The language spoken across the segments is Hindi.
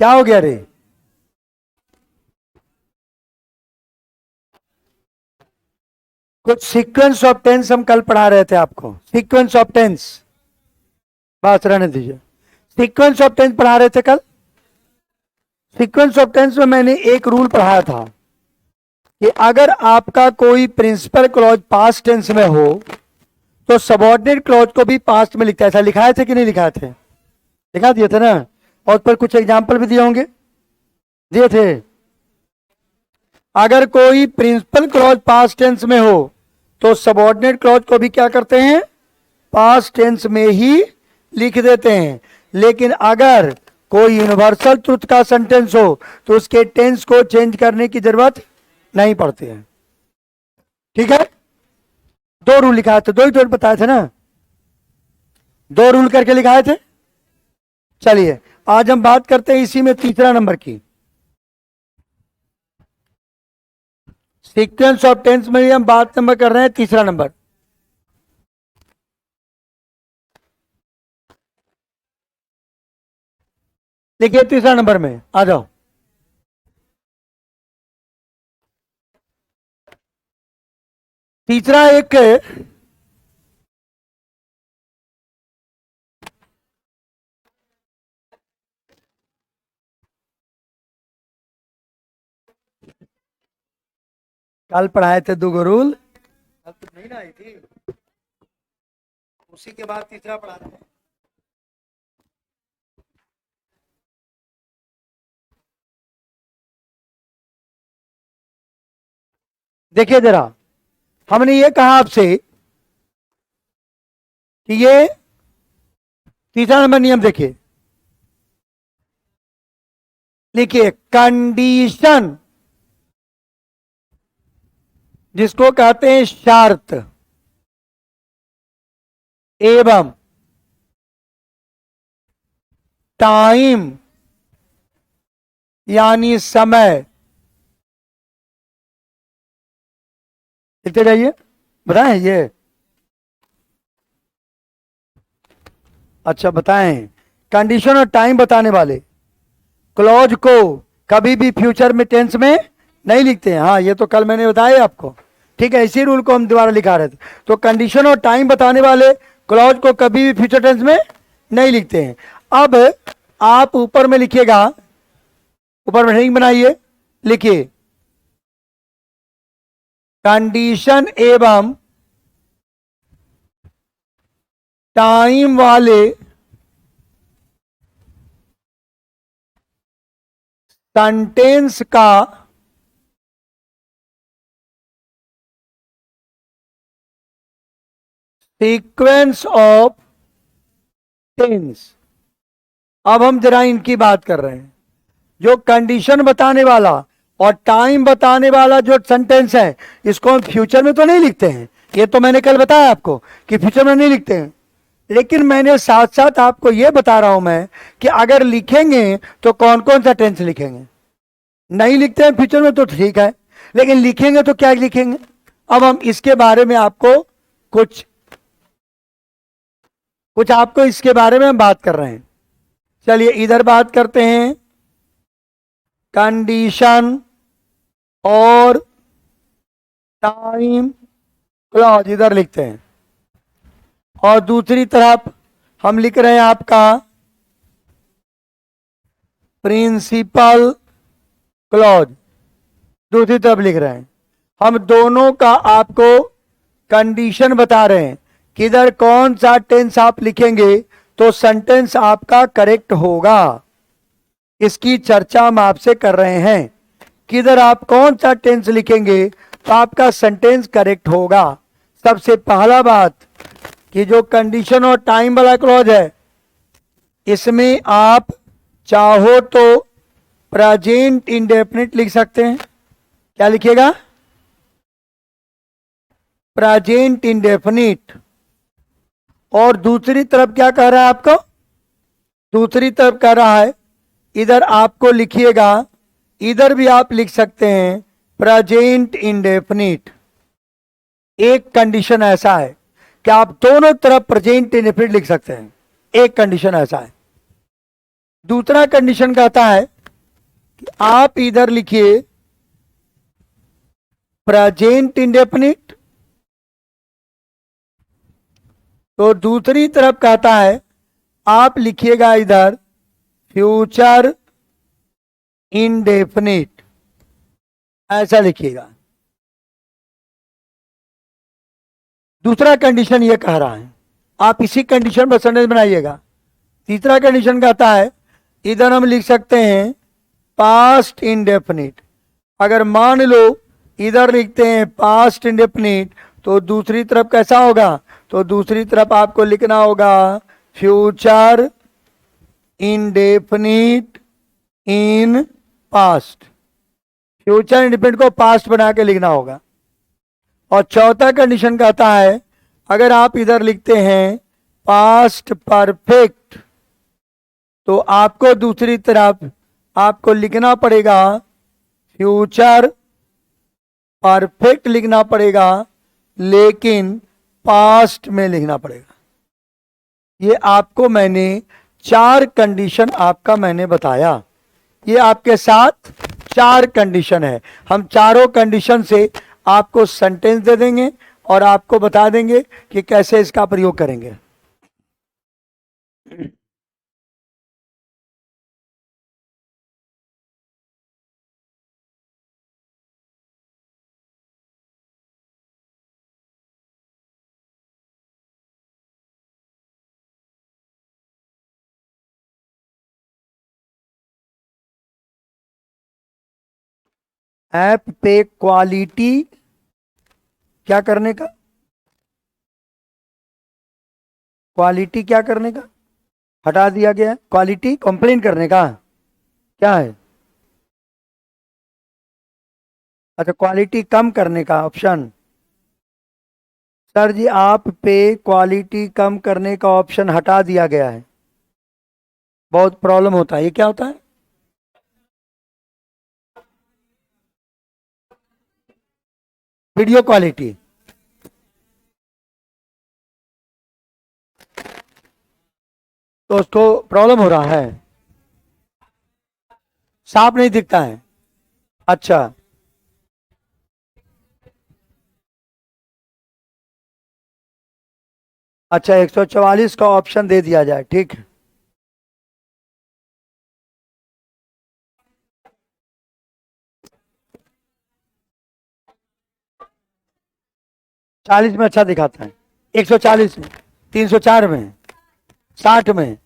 क्या हो गया रे? कुछ सीक्वेंस ऑफ टेंस हम कल पढ़ा रहे थे आपको, सीक्वेंस ऑफ टेंस। बात रहने दीजिए, सीक्वेंस ऑफ टेंस पढ़ा रहे थे कल। सीक्वेंस ऑफ टेंस में मैंने एक रूल पढ़ाया था कि अगर आपका कोई प्रिंसिपल क्लॉज पास्ट टेंस में हो तो सबऑर्डिनेट क्लॉज को भी पास्ट में लिखता है। ऐसा लिखाए थे कि नहीं लिखाए थे? लिखा दिए थे ना। और पर कुछ एग्जाम्पल भी दिए होंगे, दिए थे। अगर कोई प्रिंसिपल क्लॉज पास्ट टेंस में हो तो सबऑर्डिनेट क्लॉज को भी क्या करते हैं? पास्ट टेंस में ही लिख देते हैं। लेकिन अगर कोई यूनिवर्सल ट्रुथ का सेंटेंस हो तो उसके टेंस को चेंज करने की जरूरत नहीं पड़ती है। ठीक है, दो रूल लिखाए थे, दो ही तो बताए थे ना, दो रूल करके लिखाए थे। चलिए आज हम बात करते हैं इसी में तीसरा नंबर की। सीक्वेंस ऑफ टेंस में ही हम बात नंबर कर रहे हैं तीसरा नंबर। देखिए तीसरा नंबर में आ जाओ। तीसरा एक कल पढ़ाए थे दो रूल, कल तो नहीं ना आई थी, उसी के बाद तीसरा पढ़ा रहे हैं। देखिए जरा, हमने ये कहा आपसे कि ये तीसरा नंबर नियम देखिए, लिखिए कंडीशन, जिसको कहते हैं शर्त, एवं टाइम यानी समय। लिखते जाइए, बताएं ये। अच्छा बताएं, कंडीशन और टाइम बताने वाले क्लॉज को कभी भी फ्यूचर में टेंस में नहीं लिखते हैं। हाँ ये तो कल मैंने बताया आपको। ठीक है, इसी रूल को हम दोबारा लिखा रहे थे। तो कंडीशन और टाइम बताने वाले क्लॉज को कभी भी फ्यूचर टेंस में नहीं लिखते हैं। अब आप ऊपर में लिखिएगा, ऊपर में हेडिंग बनाइए, लिखिए कंडीशन एवं टाइम वाले सेंटेंस का सीक्वेंस ऑफ टेंस। अब हम जरा इनकी बात कर रहे हैं। जो कंडीशन बताने वाला और टाइम बताने वाला जो सेंटेंस है, इसको हम फ्यूचर में तो नहीं लिखते हैं, ये तो मैंने कल बताया आपको कि फ्यूचर में नहीं लिखते हैं। लेकिन मैंने साथ साथ आपको यह बता रहा हूं मैं कि अगर लिखेंगे तो कौन कौन सा टेंस लिखेंगे। नहीं लिखते हैं फ्यूचर में तो ठीक है, लेकिन लिखेंगे तो क्या लिखेंगे। अब हम इसके बारे में आपको कुछ आपको इसके बारे में हम बात कर रहे हैं। चलिए इधर बात करते हैं, कंडीशन और टाइम क्लॉज इधर लिखते हैं, और दूसरी तरफ हम लिख रहे हैं आपका प्रिंसिपल क्लॉज, दूसरी तरफ लिख रहे हैं। हम दोनों का आपको कंडीशन बता रहे हैं, किधर कौन सा टेंस आप लिखेंगे तो सेंटेंस आपका करेक्ट होगा। इसकी चर्चा हम आपसे कर रहे हैं, किधर आप कौन सा टेंस लिखेंगे तो आपका सेंटेंस करेक्ट होगा। सबसे पहला बात कि जो कंडीशन और टाइम वाला क्लॉज है, इसमें आप चाहो तो प्रेजेंट इंडेफिनिट लिख सकते हैं। क्या लिखिएगा? Present indefinite. और दूसरी तरफ क्या कह रहा है आपको? दूसरी तरफ कह रहा है, इधर आपको लिखिएगा, इधर भी आप लिख सकते हैं प्रेजेंट इंडेफिनिट। एक कंडीशन ऐसा है कि आप दोनों तरफ प्रेजेंट इंडेफिनिट लिख सकते हैं, एक कंडीशन ऐसा है। दूसरा कंडीशन कहता है कि आप इधर लिखिए प्रेजेंट इंडेफिनिट, तो दूसरी तरफ कहता है आप लिखिएगा इधर फ्यूचर इंडेफिनिट, ऐसा लिखिएगा। दूसरा कंडीशन ये कह रहा है, आप इसी कंडीशन पर सेंटेंस बनाइएगा। तीसरा कंडीशन कहता है इधर हम लिख सकते हैं पास्ट इंडेफिनिट। अगर मान लो इधर लिखते हैं पास्ट इंडेफिनिट, तो दूसरी तरफ कैसा होगा, तो दूसरी तरफ आपको लिखना होगा future indefinite in past. Future indefinite को पास्ट बना के लिखना होगा। और चौथा कंडीशन कहता है अगर आप इधर लिखते हैं पास्ट परफेक्ट, तो आपको दूसरी तरफ आपको लिखना पड़ेगा फ्यूचर परफेक्ट लिखना पड़ेगा, लेकिन पास्ट में लिखना पड़ेगा। ये आपको मैंने 4 कंडीशन आपका मैंने बताया। ये आपके साथ 4 कंडीशन है। हम चारों कंडीशन से आपको सेंटेंस दे देंगे और आपको बता देंगे कि कैसे इसका प्रयोग करेंगे। ऐप पे क्वालिटी क्या करने का, क्वालिटी क्या करने का हटा दिया गया है। क्वालिटी कंप्लेन करने का क्या है, अच्छा क्वालिटी कम करने का ऑप्शन। सर जी आप पे क्वालिटी कम करने का ऑप्शन हटा दिया गया है, बहुत प्रॉब्लम होता है। ये क्या होता है, वीडियो क्वालिटी। तो उसको प्रॉब्लम हो रहा है, साफ नहीं दिखता है। अच्छा अच्छा 144 का ऑप्शन दे दिया जाए, ठीक है। 40 में अच्छा दिखाता है, 140 में, 304 में, 60 में।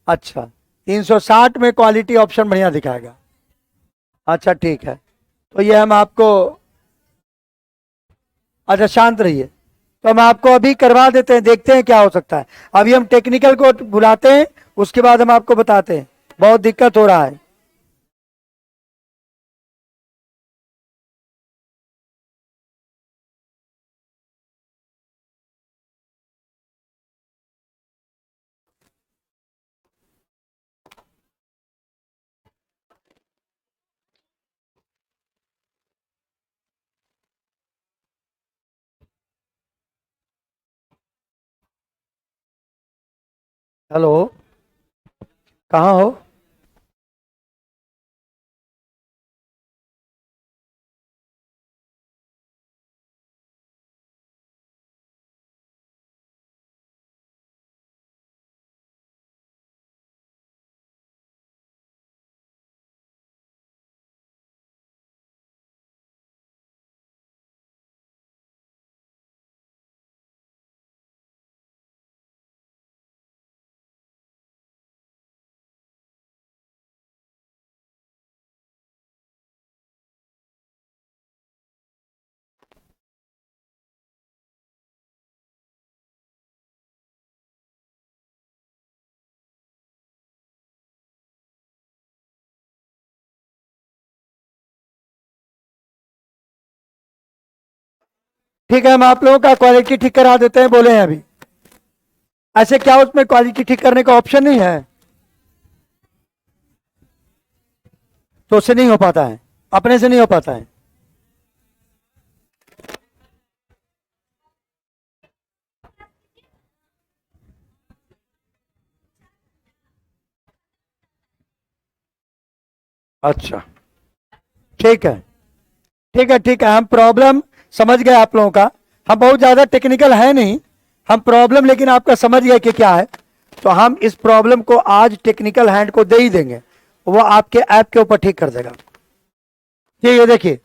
अच्छा 360 में क्वालिटी ऑप्शन बढ़िया दिखाएगा। अच्छा ठीक है, तो ये हम आपको, अच्छा शांत रहिए, तो हम आपको अभी करवा देते हैं, देखते हैं क्या हो सकता है। अभी हम टेक्निकल को बुलाते हैं, उसके बाद हम आपको बताते हैं। बहुत दिक्कत हो रहा है। हेलो, कहाँ हो? ठीक है, हम आप लोगों का क्वालिटी ठीक करा देते हैं, बोले हैं अभी। ऐसे क्या उसमें क्वालिटी ठीक करने का ऑप्शन नहीं है, तो उससे नहीं हो पाता है, अपने से नहीं हो पाता है। अच्छा, ठीक है, ठीक है, ठीक है, हम प्रॉब्लम समझ गए आप लोगों का। हम बहुत ज्यादा टेक्निकल है नहीं, हम प्रॉब्लम लेकिन आपका समझ गए कि क्या है। तो हम इस प्रॉब्लम को आज टेक्निकल हैंड को दे ही देंगे, वो आपके ऐप के ऊपर ठीक कर देगा। ठीक है, देखिए,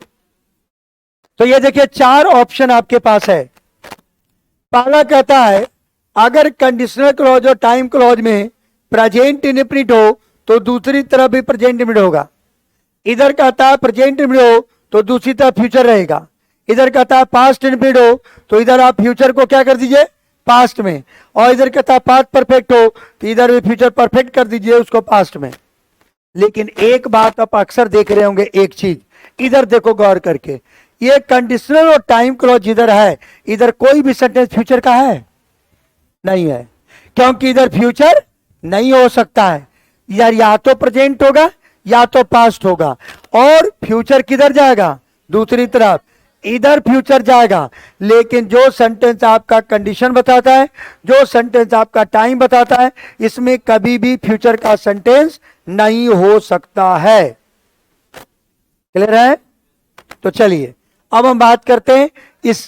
तो ये देखिए 4 ऑप्शन आपके पास है। पहला कहता है अगर कंडीशनल क्लॉज और टाइम क्लॉज में प्रेजेंट इंडेफिनिट हो तो दूसरी तरफ भी प्रेजेंट इंडेफिनिट होगा। इधर कहता है प्रेजेंट इंडेफिनिट हो तो दूसरी तरफ फ्यूचर रहेगा। इधर कहता है पास्ट इंडेफिनिट हो तो इधर आप फ्यूचर को क्या कर दीजिए, पास्ट में। और इधर कहता है पास्ट परफेक्ट हो तो इधर भी फ्यूचर परफेक्ट कर दीजिए उसको पास्ट में। लेकिन एक बात आप अक्सर देख रहे होंगे, एक चीज इधर देखो गौर करके, ये कंडीशनल और टाइम क्लॉज इधर है, इधर कोई भी सेंटेंस फ्यूचर का है नहीं है, क्योंकि इधर फ्यूचर नहीं हो सकता है। यार या तो प्रेजेंट होगा या तो पास्ट होगा, और फ्यूचर किधर जाएगा, दूसरी तरफ, इधर फ्यूचर जाएगा। लेकिन जो सेंटेंस आपका कंडीशन बताता है, जो सेंटेंस आपका टाइम बताता है, इसमें कभी भी फ्यूचर का सेंटेंस नहीं हो सकता है। क्लियर है? तो चलिए अब हम बात करते हैं इस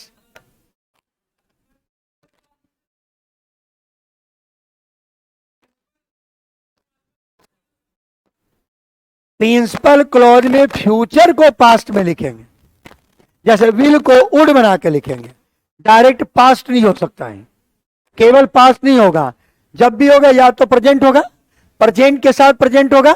प्रिंसिपल क्लॉज में फ्यूचर को पास्ट में लिखेंगे, जैसे विल को वुड बना के लिखेंगे। डायरेक्ट पास्ट नहीं हो सकता है, केवल पास्ट नहीं होगा, जब भी होगा या तो प्रेजेंट होगा, प्रेजेंट के साथ प्रेजेंट होगा,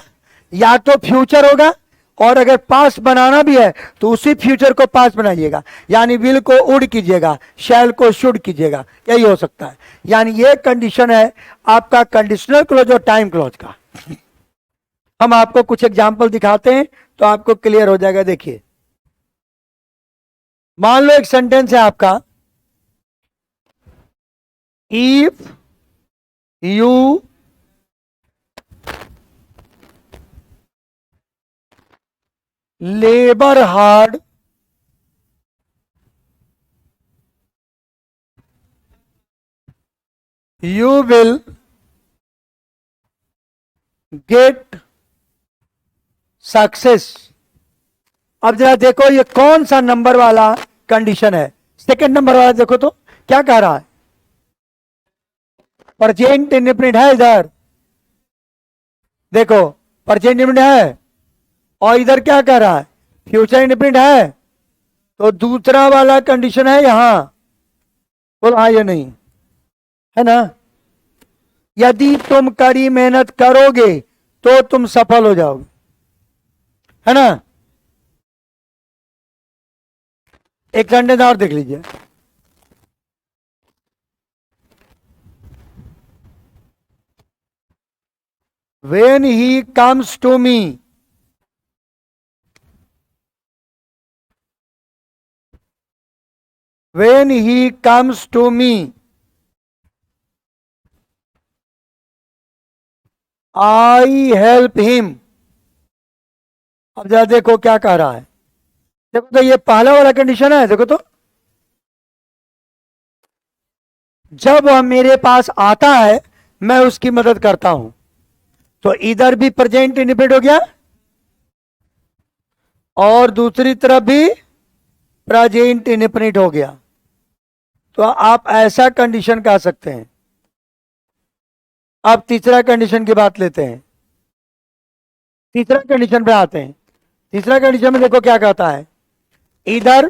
या तो फ्यूचर होगा, और अगर पास्ट बनाना भी है तो उसी फ्यूचर को पास्ट बनाइएगा, यानी विल को वुड कीजिएगा, शैल को शुड कीजिएगा, यही हो सकता है। यानी ये कंडीशन है आपका कंडीशनल क्लॉज और टाइम क्लॉज का। हम आपको कुछ एग्जाम्पल दिखाते हैं तो आपको क्लियर हो जाएगा। देखिए, मान लो एक सेंटेंस है आपका, if you labour hard you will get success. अब जरा देखो ये कौन सा नंबर वाला कंडीशन है, सेकंड नंबर वाला देखो तो क्या कह रहा है, प्रेजेंट इंडेफिनिट है इधर, देखो प्रेजेंट इंडेफिनिट है, और इधर क्या कह रहा है, फ्यूचर इंडेफिनिट है। तो दूसरा वाला कंडीशन है यहां, बोलो हाँ या नहीं, है ना। यदि तुम कड़ी मेहनत करोगे तो तुम सफल हो जाओगे, है ना। एक सेंटेंस और देख लीजिए, when he comes to me, when he comes to me I help him। अब जरा देखो क्या कह रहा है, देखो तो ये पहला वाला कंडीशन है, देखो तो जब वह मेरे पास आता है मैं उसकी मदद करता हूं, तो इधर भी प्रेजेंट इंडेफिनिट हो गया और दूसरी तरफ भी प्रेजेंट इंडेफिनिट हो गया। तो आप ऐसा कंडीशन कह सकते हैं। अब तीसरा कंडीशन की बात लेते हैं, तीसरा कंडीशन पे आते हैं। तीसरा कंडीशन में देखो क्या कहता है, इधर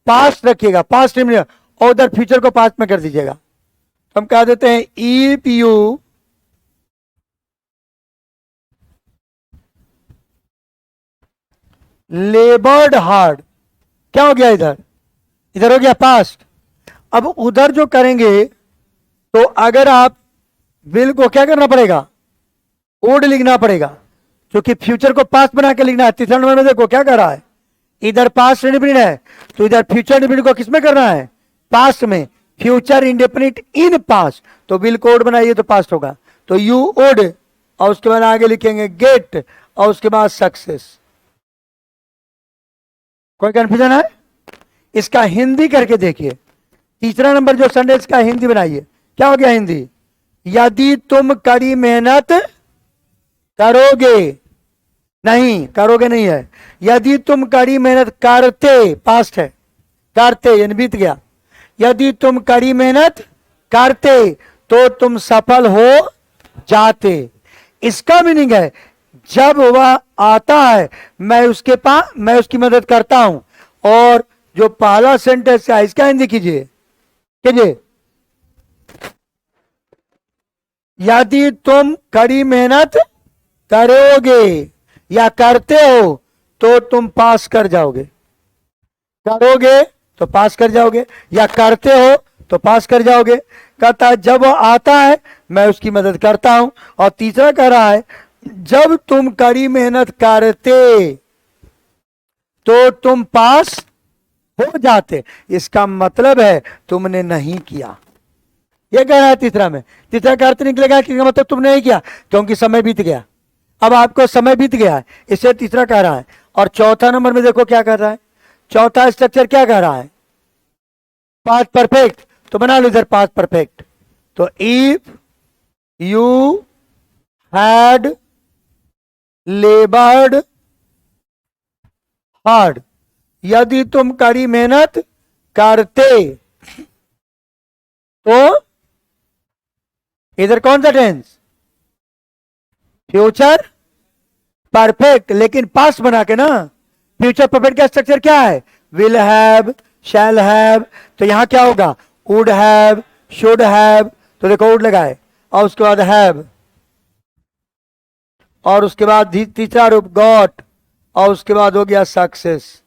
पास्ट रखिएगा, पास्ट और उधर फ्यूचर को पास्ट में कर दीजिएगा। तो हम कह देते हैं इफ यू लेबर्ड हार्ड, क्या हो गया इधर, इधर हो गया पास्ट। अब उधर जो करेंगे तो अगर आप विल को क्या करना पड़ेगा, वुड लिखना पड़ेगा, क्योंकि फ्यूचर को पास्ट बना के लिखना है। तीसरा नंबर में देखो क्या कर रहा है, इधर पास्ट इंडेफिनिट है तो इधर फ्यूचर इंडेफिनिट को किसमें करना है, पास्ट में। फ्यूचर इंडेफिनिट इन पास्ट, तो विल को वुड बनाइए तो पास्ट होगा, तो यू वुड, और उसके बाद आगे लिखेंगे गेट, और उसके बाद सक्सेस। कोई कंफ्यूजन है? इसका हिंदी करके देखिए, तीसरा नंबर जो सेंटेंस का हिंदी बनाइए, क्या हो गया हिंदी, यदि तुम कड़ी मेहनत करोगे नहीं, करोगे नहीं है। यदि तुम कड़ी मेहनत करते, पास्ट है, करते यानी बीत गया, यदि तुम कड़ी मेहनत करते तो तुम सफल हो जाते। इसका मीनिंग है जब वह आता है मैं उसके पास, मैं उसकी मदद करता हूं। और जो पहला सेंटेंस है इसका हिंदी कीजिए, कीजिए। यदि तुम कड़ी मेहनत करोगे या करते हो तो तुम पास कर जाओगे। करोगे तो पास कर जाओगे, या करते हो तो पास कर जाओगे। कहता है जब वो आता है मैं उसकी मदद करता हूं। और तीसरा कह रहा है जब तुम कड़ी मेहनत करते तो तुम पास हो जाते। इसका मतलब है तुमने नहीं किया, यह कह रहा है तीसरा में। तीसरा का अर्थ निकलेगा कि मतलब तुमने नहीं किया क्योंकि समय बीत गया। अब आपको समय बीत गया है, इससे तीसरा कह रहा है। और चौथा नंबर में देखो क्या कर रहा है, चौथा स्ट्रक्चर क्या कह रहा है, पास्ट परफेक्ट। तो बना लो इधर पास्ट परफेक्ट। तो इफ यू हैड लेबर्ड हार्ड, यदि तुम कड़ी मेहनत करते तो, इधर कौन सा टेंस, फ्यूचर परफेक्ट, लेकिन पास्ट बना के ना। फ्यूचर परफेक्ट का स्ट्रक्चर क्या है, विल हैव, शैल हैव। तो यहां क्या होगा, वुड हैव, शुड हैव। तो देखो वुड लगाए और उसके बाद हैव, और उसके बाद तीसरा रूप गॉट, और उसके बाद हो गया सक्सेस,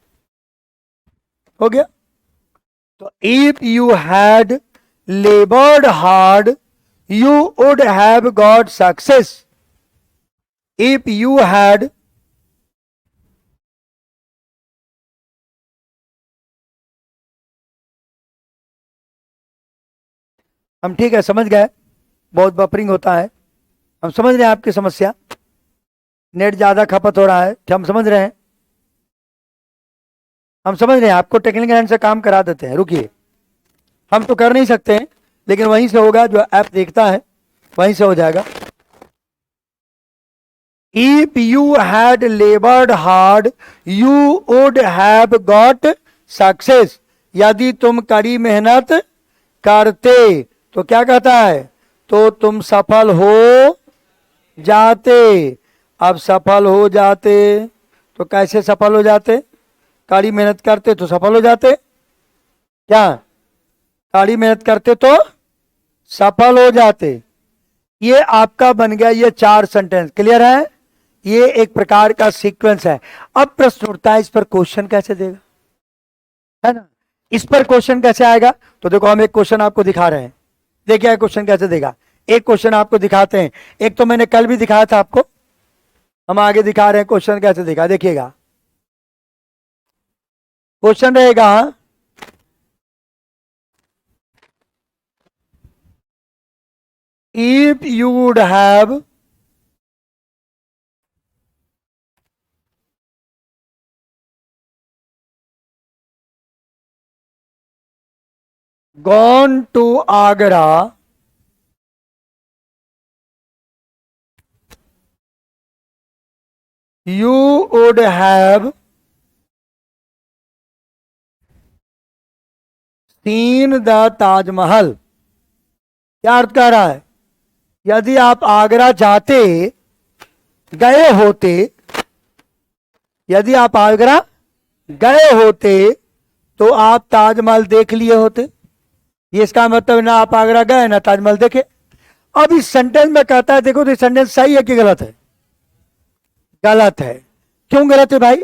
हो गया। तो if you had लेबर्ड hard you would have got success. If you had, हम ठीक है समझ गए, बहुत बफरिंग होता है, हम समझ रहे हैं आपकी समस्या, नेट ज्यादा खपत हो रहा है, हम समझ रहे हैं, हम समझ रहे हैं। आपको टेक्निकल एंड से काम करा देते हैं, रुकिए। हम तो कर नहीं सकते हैं लेकिन वहीं से होगा, जो ऐप देखता है वहीं से हो जाएगा। If you had लेबर्ड hard you would have got success. यदि तुम कड़ी मेहनत करते तो क्या कहता है, तो तुम सफल हो जाते। अब सफल हो जाते तो कैसे सफल हो जाते, कड़ी मेहनत करते तो सफल हो जाते, क्या कड़ी मेहनत करते तो सफल हो जाते। ये आपका बन गया, ये 4 सेंटेंस क्लियर है, ये एक प्रकार का सीक्वेंस है। अब प्रश्न उठता है इस पर क्वेश्चन कैसे देगा, है ना, इस पर क्वेश्चन कैसे आएगा। तो देखो हम एक क्वेश्चन आपको दिखा रहे हैं, देखिए क्वेश्चन कैसे देगा। एक क्वेश्चन आपको दिखाते हैं, एक तो मैंने कल भी दिखाया था आपको, हम आगे दिखा रहे हैं क्वेश्चन कैसे देगा। देखिएगा क्वेश्चन रहेगा, if you would have gone to Agra you would have seen the Taj Mahal। क्या अर्थ कह रहा है, यदि आप आगरा जाते, गए होते, यदि आप आगरा गए होते तो आप ताजमहल देख लिए होते। ये इसका मतलब ना आप आगरा गए ना ताजमहल देखे। अब इस सेंटेंस में कहता है, देखो तो ये सेंटेंस सही है कि गलत है, गलत है। क्यों गलत है भाई,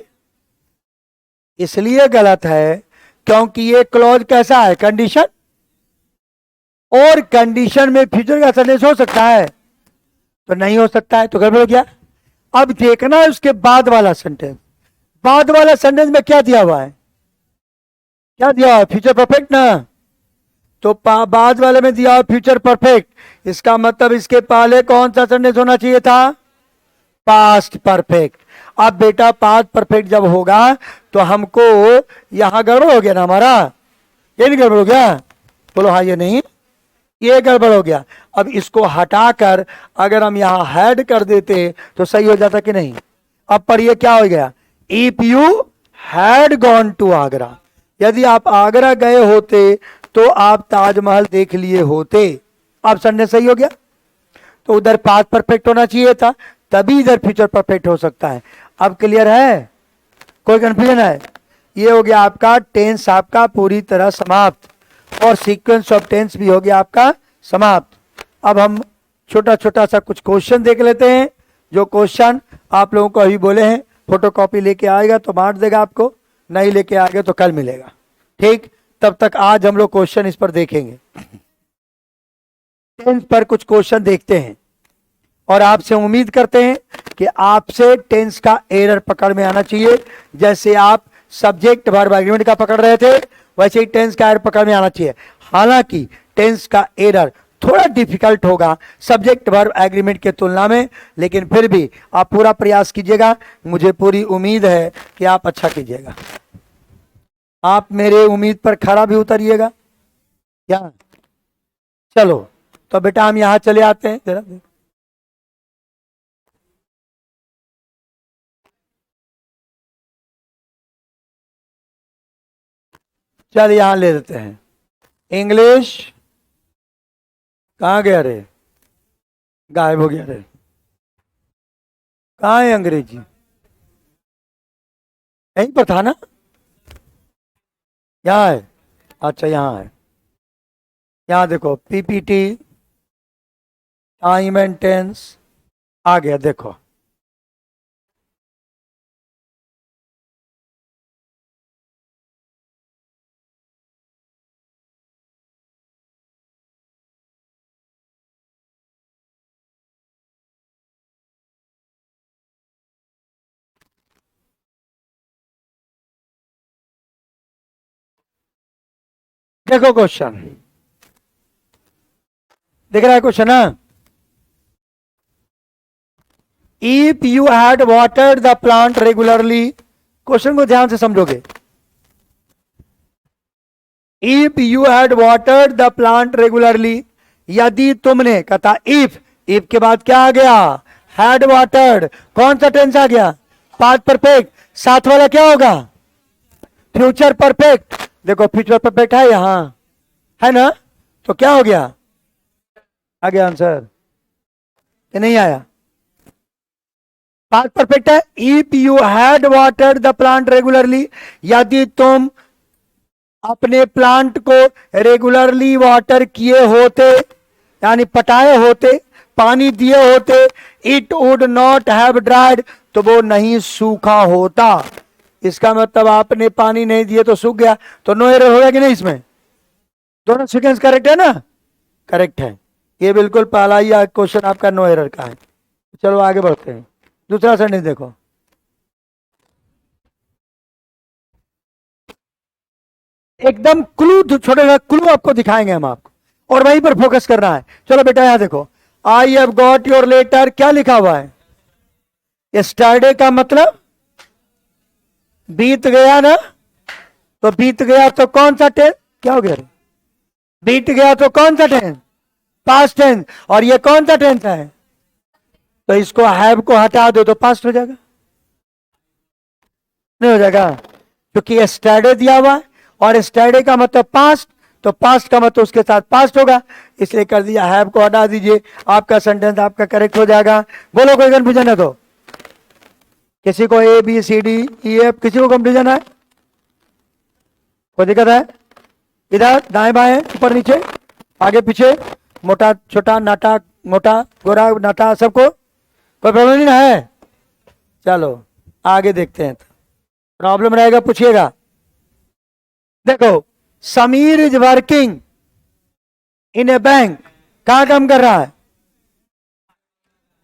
इसलिए गलत है क्योंकि ये क्लॉज कैसा है, कंडीशन, और कंडीशन में फ्यूचर का सेंटेंस हो सकता है, तो नहीं हो सकता है, तो गड़बड़ हो गया। अब देखना है उसके बाद वाला सेंटेंस, बाद वाला सेंटेंस में क्या दिया हुआ है, क्या दिया हुआ है, फ्यूचर परफेक्ट ना। तो बाद वाले में दिया फ्यूचर परफेक्ट, इसका मतलब इसके पहले कौन सा सेंटेंस होना चाहिए था, पास्ट परफेक्ट। अब बेटा पास्ट परफेक्ट जब होगा तो हमको यहां गड़बड़ हो गया ना हमारा, ये नहीं गड़बड़ हो गया, बोलो हाँ, ये नहीं, ये गड़बड़ हो गया। अब इसको हटाकर अगर हम यहां हैड कर देते तो सही हो जाता कि नहीं। अब पढ़िए क्या हो गया, if you had gone to Agra, यदि आप आगरा गए होते तो आप ताजमहल देख लिए होते। ऑप्शन ने सही हो गया। तो उधर पास्ट परफेक्ट होना चाहिए था, तभी इधर फ्यूचर परफेक्ट हो सकता है। अब क्लियर है, कोई कंफ्यूजन है? ये हो गया आपका टेंस आपका पूरी तरह समाप्त, और सीक्वेंस ऑफ टेंस भी हो गया आपका समाप्त। अब हम छोटा छोटा सा कुछ क्वेश्चन देख लेते हैं, जो क्वेश्चन आप लोगों को अभी बोले हैं। फोटोकॉपी लेके आएगा तो बांट देगा आपको, नहीं लेके आएगा तो कल मिलेगा, ठीक। तब तक आज हम लोग क्वेश्चन इस पर देखेंगे। टेंस पर कुछ क्वेश्चन देखते हैं, और आपसे उम्मीद करते हैं कि आपसे टेंस का एरर पकड़ में आना चाहिए। जैसे आप सब्जेक्ट वर्ब एग्रीमेंट का पकड़ रहे थे, वैसे ही टेंस का एरर पकड़ में आना चाहिए। हालांकि टेंस का एरर थोड़ा डिफिकल्ट होगा सब्जेक्ट वर्ब एग्रीमेंट के तुलना में, लेकिन फिर भी आप पूरा प्रयास कीजिएगा। मुझे पूरी उम्मीद है कि आप अच्छा कीजिएगा। आप मेरे उम्मीद पर खरा भी उतरिएगा क्या? चलो तो बेटा हम यहां चले आते हैं जरा। चल यहां ले लेते हैं इंग्लिश। कहाँ गया रे, गायब हो गया रे। कहाँ है अंग्रेजी? यहीं पर था ना, यहाँ है। अच्छा यहाँ है, यहाँ देखो पीपीटी टाइम एंड टेंस आ गया, देखो देखो क्वेश्चन दिख रहा है क्वेश्चन ना। If you had watered the plant regularly, question को ध्यान से समझोगे। If you had watered the plant regularly, यदि तुमने, कहता इफ के बाद क्या आ गया, हैड वाटर्ड। कौन सा टेंस आ गया, पास्ट परफेक्ट। साथ वाला क्या होगा, फ्यूचर परफेक्ट। देखो फ्यूचर परफेक्ट है यहां, है ना, तो क्या हो गया, आ गया आंसर कि नहीं आया? पास्ट परफेक्ट है। If you had watered the plant regularly, यदि तुम अपने प्लांट को रेगुलरली वाटर किए होते, यानी पटाए होते, पानी दिए होते, it would not have dried, तो वो नहीं सूखा होता। इसका मतलब आपने पानी नहीं दिए तो सूख गया, तो नो एरर होगा कि नहीं इसमें? दोनों सीक्वेंस करेक्ट है ना? करेक्ट है। ये बिल्कुल पहला ही क्वेश्चन आपका नो एरर का है। चलो आगे बढ़ते हैं, दूसरा सेंटेंस देखो। एकदम क्लू, छोटे छोटे क्लू आपको दिखाएंगे हम आपको, और वहीं पर फोकस करना है। चलो बेटा यहां देखो, I have got your letter, क्या लिखा हुआ है? यस्टरडे का मतलब बीत गया ना, तो बीत गया तो कौन सा टेंस, क्या हो गया, बीत गया तो कौन सा टेंस, पास्ट टेंस। और ये कौन सा टेंस है, तो इसको हैव को हटा दो तो पास्ट हो जाएगा, नहीं हो जाएगा? क्योंकि यस्टरडे दिया हुआ है, और यस्टरडे का मतलब पास्ट, तो पास्ट का मतलब उसके साथ पास्ट होगा, इसलिए कर दिया, हैव को हटा दीजिए, आपका सेंटेंस आपका करेक्ट हो जाएगा। बोलो कोई कंफ्यूजन है तो? किसी को A B C D E F, किसी को कंफ्यूजन है, कोई दिक्कत है? इधर दाएं बाएं ऊपर नीचे आगे पीछे, मोटा छोटा नाटा मोटा गोरा नाटा, सबको कोई प्रॉब्लम नहीं ना है? चलो आगे देखते हैं, प्रॉब्लम रहेगा पूछिएगा। देखो Sameer is working in a bank, कहां काम कर रहा है,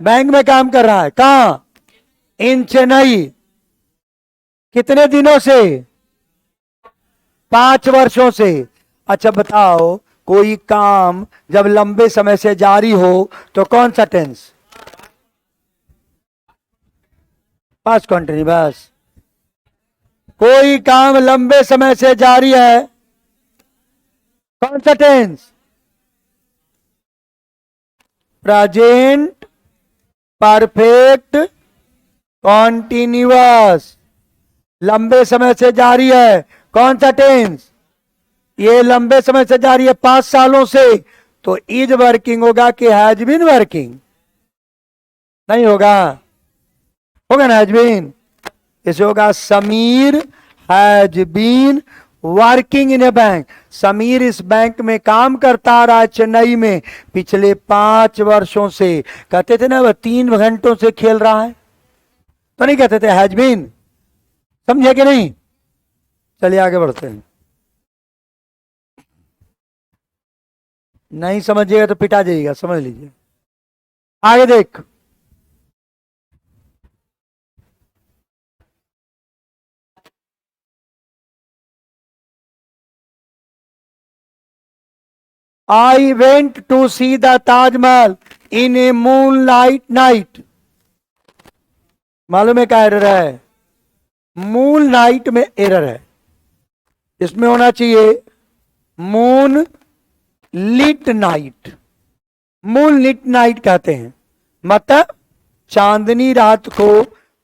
बैंक में काम कर रहा है, कहां, इन चेन्नई। कितने दिनों से, 5 वर्षों से। अच्छा बताओ, कोई काम जब लंबे समय से जारी हो तो कौन सा टेंस, पास्ट कंटिन्यू। बस कोई काम लंबे समय से जारी है, कौन सा टेंस, प्रेजेंट परफेक्ट कॉन्टिन्यूअस, लंबे समय से जारी है। कौन सा टेंस? ये लंबे समय से जारी है, 5 सालों से, तो इज वर्किंग होगा कि हैज बीन वर्किंग? नहीं होगा, होगा ना हैज बीन। इसे होगा Sameer has been working in a bank. Sameer इस बैंक में काम करता आ रहा है चेन्नई में पिछले 5 वर्षों से। कहते थे ना वह 3 घंटों से खेल रहा है, तो नहीं कहते थे हैज बीन। समझे कि नहीं? चलिए आगे बढ़ते हैं। नहीं समझिएगा तो पिटा जाइएगा, समझ लीजिए। आगे देख, I went to see the Taj Mahal in a moonlight night. मालूम है क्या एरर है? मून नाइट में एरर है, इसमें होना चाहिए moonlit night. Moonlit night कहते हैं, मतलब चांदनी रात को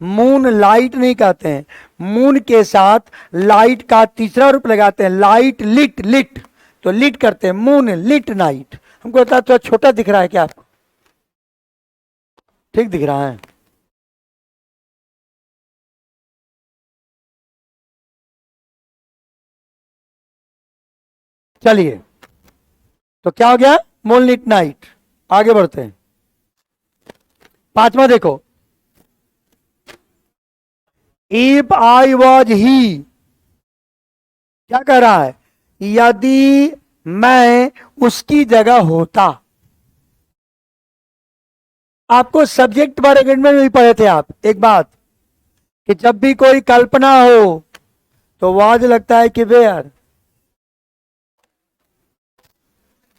मून लाइट नहीं कहते हैं, मून के साथ लाइट का तीसरा रूप लगाते हैं, लाइट लिट। लिट तो लिट करते हैं, मून लिट नाइट। हमको लगता तो छोटा दिख रहा है क्या आपको? ठीक दिख रहा है? चलिए, तो क्या हो गया? Moonlit night. आगे बढ़ते हैं। 5वां देखो, इफ आई वॉज ही, क्या कह रहा है? यदि मैं उसकी जगह होता। आपको सब्जेक्ट बारे में भी पढ़े थे आप एक बात, कि जब भी कोई कल्पना हो तो वाज लगता है कि वेयर।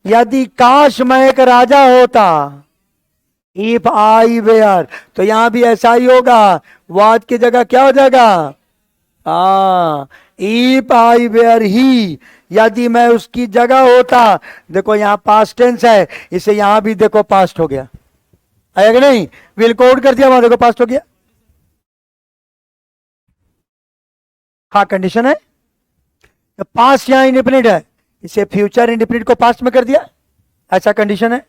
यदि काश मैं एक राजा होता, इफ आई वेयर, तो यहां भी ऐसा ही होगा, वाज की जगह क्या हो जाएगा? इफ आई वेयर ही, यदि मैं उसकी जगह होता। देखो यहां पास्ट टेंस है, इसे यहां भी देखो पास्ट हो गया, आया कि नहीं? विल कोड कर दिया, वहां देखो पास्ट हो गया। हाँ कंडीशन है, तो पास्ट यहां इंडिपेंडेंट है, इसे फ्यूचर इंडिपेंडेंट को पास्ट में कर दिया, ऐसा कंडीशन है।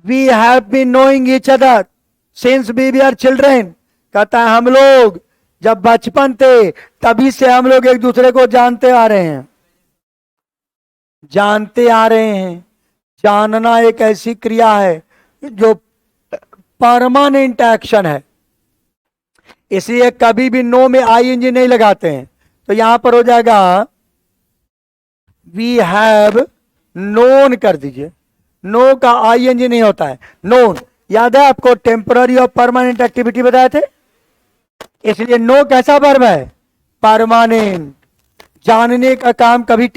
We have been knowing each other since we are children. कहता है हम लोग जब बचपन थे तभी से हम लोग एक दूसरे को जानते आ रहे हैं। जानते आ रहे हैं, जानना एक ऐसी क्रिया है जो परमानेंट एक्शन है, इसलिए कभी भी नो में आईएनजी नहीं लगाते हैं। तो यहां पर हो जाएगा वी हैव नोन कर दीजिए, नो का आईएनजी नहीं होता है, नोन। याद है आपको टेम्पररी और परमानेंट एक्टिविटी बताए थे, इसलिए नो कैसा वर्ब है? परमानेंट। जानने का काम कभी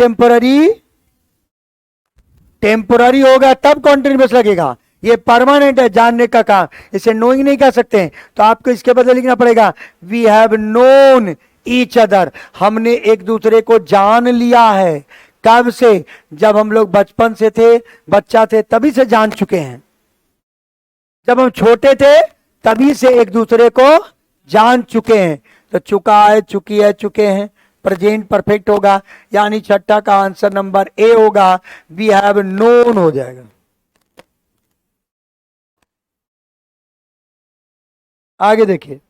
टेम्पररी होगा तब कॉन्टिन्यूअस लगेगा, ये परमानेंट है जानने का काम, इसे नोइंग नहीं कह सकते हैं। तो आपको इसके बदले लिखना पड़ेगा we have known each other, हमने एक दूसरे को जान लिया है। कब से? जब हम लोग बचपन से थे, बच्चा थे तभी से जान चुके हैं। जब हम छोटे थे तभी से एक दूसरे को जान चुके हैं। तो चुका है, चुकी है, चुके हैं, प्रेजेंट परफेक्ट होगा, यानी छठा का आंसर नंबर ए होगा, वी हैव नोन हो जाएगा। आगे देखिए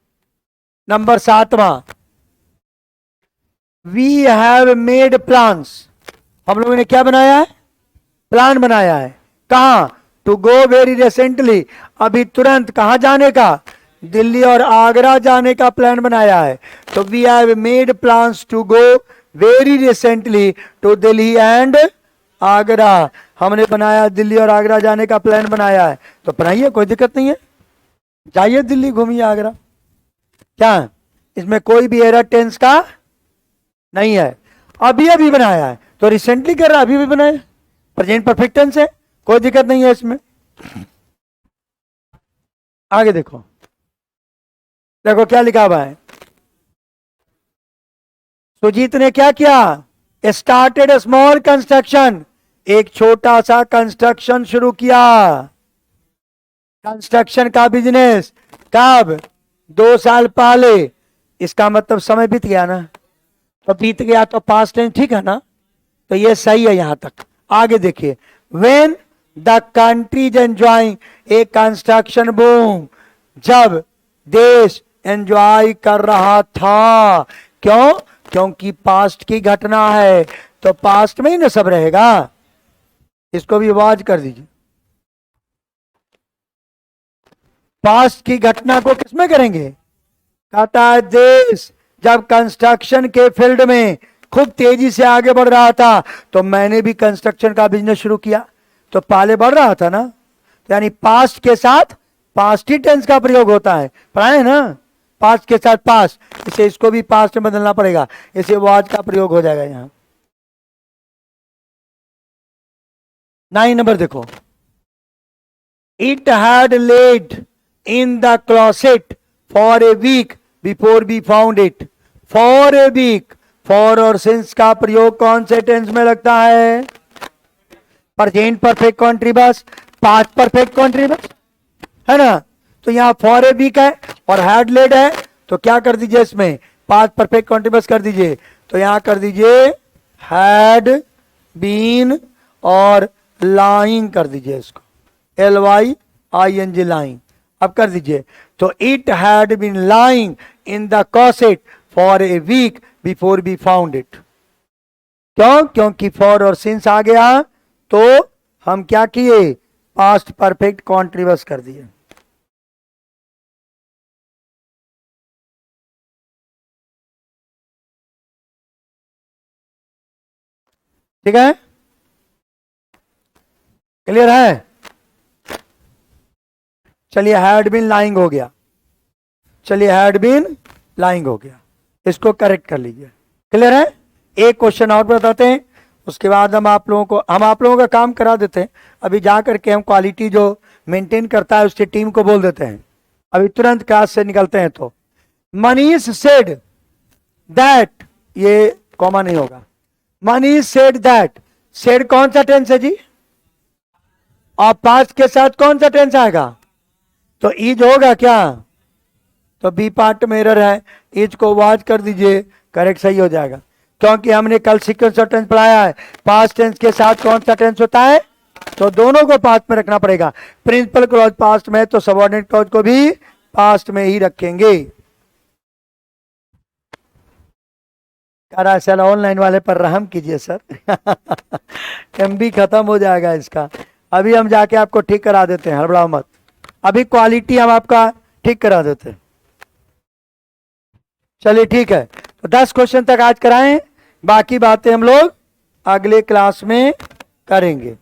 नंबर 7वां, वी हैव मेड प्लान्स। हम लोगों ने क्या बनाया है? प्लान बनाया है। कहां? टू गो वेरी रिसेंटली, अभी तुरंत। कहां जाने का? दिल्ली और आगरा जाने का प्लान बनाया है। तो we have made plans to go very recently to Delhi and Agra. हमने बनाया दिल्ली और आगरा जाने का प्लान बनाया है, तो बनाइए, कोई दिक्कत नहीं है, जाइए दिल्ली, घूमिए, आगरा। क्या इसमें कोई भी एरर टेंस का नहीं है? अभी अभी बनाया है तो रिसेंटली कर रहा, अभी भी बनाया, प्रेजेंट परफेक्ट टेंस है, कोई दिक्कत नहीं है इसमें। आगे देखो, देखो क्या लिखा हुआ है। सुजीत ने क्या किया? स्टार्टेड ए स्मॉल कंस्ट्रक्शन एक छोटा सा कंस्ट्रक्शन शुरू किया, कंस्ट्रक्शन का बिजनेस। कब? 2 साल पहले। इसका मतलब समय बीत गया ना, तो बीत गया तो पास्ट टेंस ठीक है ना, तो ये सही है यहां तक। आगे देखिए, when the country is enjoying A construction boom, जब देश एंजॉय कर रहा था। क्यों? क्योंकि पास्ट की घटना है, तो पास्ट में ही ना सब रहेगा। इसको भी आवाज कर दीजिए। पास्ट की घटना को किसमें करेंगे? कहता है देश जब कंस्ट्रक्शन के फील्ड में खूब तेजी से आगे बढ़ रहा था, तो मैंने भी कंस्ट्रक्शन का बिजनेस शुरू किया, तो पहले बढ़ रहा था ना, तो यानी पास्ट के साथ पास्ट ही टेंस का प्रयोग होता है, पढ़ाए ना, पास्ट के साथ पास्ट, इसे इसको भी पास्ट में बदलना पड़ेगा, इसे वाज का प्रयोग हो जाएगा यहां। 9 नंबर देखो, it had laid in the closet for a week before we found it. For a week, for और सिंस का प्रयोग कौन से टेंस में लगता है? Present perfect continuous, past perfect continuous, है ना। तो यहां फॉर ए वीक है और हैड लेड है, तो क्या कर दीजिए इसमें? पास्ट परफेक्ट कॉन्ट्रीबस कर दीजिए। तो यहां कर दीजिए हैड बीन और लाइंग कर दीजिए इसको, LYING लाइंग। अब कर दीजिए, तो it had been lying in the closet for a week before we found it. क्यों? क्योंकि फॉर और सिंस आ गया, तो हम क्या किए? पास्ट परफेक्ट कॉन्ट्रीबस कर दिए। ठीक है, क्लियर है? चलिए, हैड बीन लाइंग हो गया, चलिए हैड बीन लाइंग हो गया, इसको करेक्ट कर लीजिए। क्लियर है? एक क्वेश्चन और बताते हैं, उसके बाद हम आप लोगों का काम करा देते हैं। अभी जा करके हम क्वालिटी जो मेंटेन करता है उसकी टीम को बोल देते हैं, अभी तुरंत क्लास से निकलते हैं। तो मनीष सेड दैट, ये कॉमा नहीं होगा, मनीष सेड दैट। सेड कौन सा टेंस है जी? और पास्ट के साथ कौन सा टेंस आएगा? तो इज होगा क्या? तो बी पार्ट में एरर है, इज को वाज कर दीजिए, करेक्ट सही हो जाएगा। क्योंकि हमने कल सीक्वेंस ऑफ टेंस पढ़ाया है, पास्ट टेंस के साथ कौन सा टेंस होता है, तो दोनों को पास्ट में रखना पड़ेगा। प्रिंसिपल क्लॉज पास्ट में, तो सबऑर्डिनेट क्लॉज को भी पास्ट में ही रखेंगे। सर ऑनलाइन वाले पर रहम कीजिए सर MB खत्म हो जाएगा इसका। अभी हम जाके आपको ठीक करा देते हैं, हड़बड़ाओ मत। अभी क्वालिटी हम आपका ठीक करा देते हैं। चलिए ठीक है, तो 10 क्वेश्चन तक आज कराएं, बाकी बातें हम लोग अगले क्लास में करेंगे।